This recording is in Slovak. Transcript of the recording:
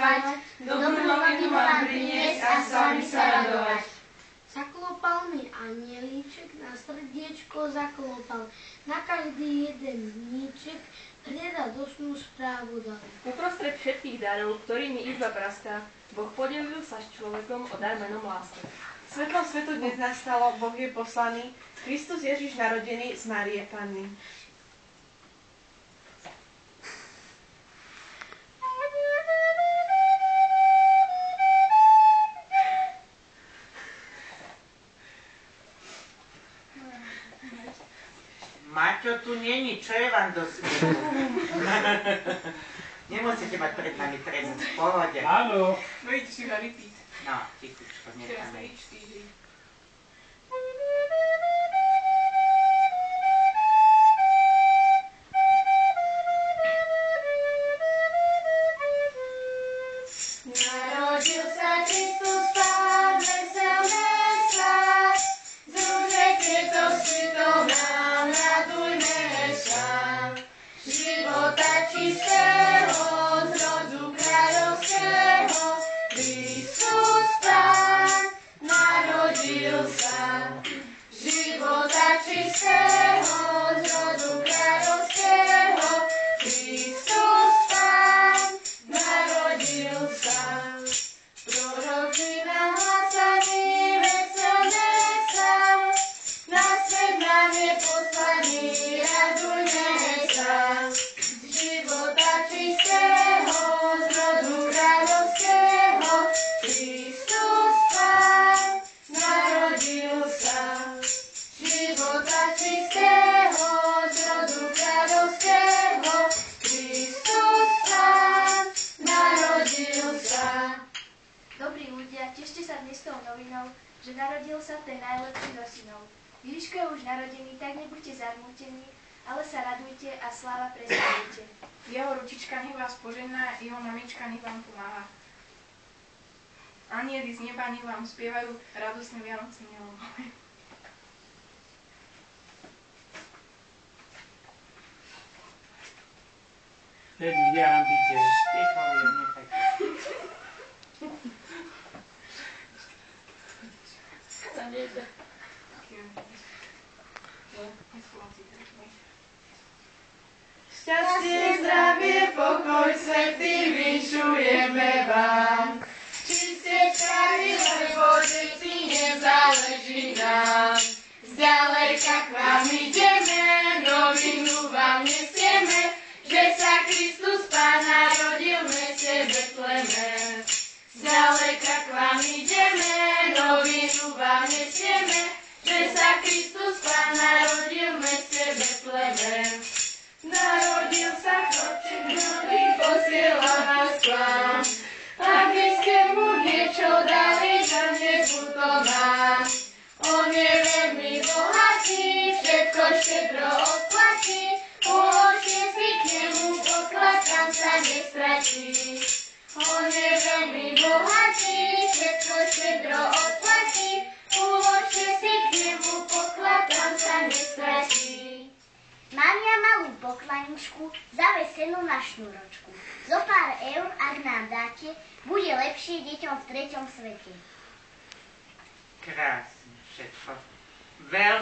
očakávať, dobrú novinu vám priniesť a s vami sa radovať. Zaklopal mi anielíček, na srdiečko zaklopal, na každý jeden dníček radosnú správu dal. Uprostred všetkých darov, ktorými izba prastá, Boh podelil sa s človekom o dar menom láska. Svetlom svetu dnes nastalo, Boh je poslaný, Kristus Ježiš narodený z Márie Panny. Maťo tu není, čo je vám do smiechu? Nemusíte mať pred nami trezec, v pohode. Áno. No ideš iba repeat. No, tichučko, necháme. Teraz 3, 4. Narodil sa Kristus Pán, veselé sa, z rúže kvietov cvitom nám radujme sa. Života čistého, z rodu kráľovského, Kristus Pán narodil sa. Života čistého, z rodu kráľovského, Kristus Pán narodil sa. Proroci nahlásali veselé sa, na svet nám je poslaný, radujme sa. Z života čistého, z rodu kráľovského, Kristus Pán narodil sa. Z života čistého, z rodu kráľovského, Kristus Pán narodil sa. Dobrí ľudia, tešte sa dnes tou novinou, že narodil sa ten najlepší zo synov. Ježiško je už narodený, tak nebuďte zarmútení, ale sa radujte a sláva predstavujte. Jeho ručička nech vás požehná, jeho mamička nech vám pomáha. Anieli z neba nech vám spievajú radosné Vianoce milové. Teď kde hambíte? Ticho, nechajte. Tam nejde. Šťastie, zdravie, pokoj, svätý vinšujeme vám. Čistečka, lebo všetci nezáleží nám. Zďaleka k vám ideme, novinu vám nesieme, že sa Kristus Pán narodil v meste Betleme. Zďaleka k vám ideme, novinu vám nesieme, že sa Kristus Pán narodil v meste Betleme. Narodil sa chlapček, ktorý posiela nás k vám, aby ste mu niečo dali, že neputová. On je veľmi bohatý, všetko štedro odplatí, uložte si k nemu poklad, tam sa nestratí. On je veľmi bohatý, všetko štedro odplatí, uložte si k nemu poklad, tam sa nestratí. Mám ja malú poklaničku, zavesenú na šnúročku. Zo pár eur, ak nám dáte, bude lepšie deťom v treťom svete. Krásne všetko. Veľmi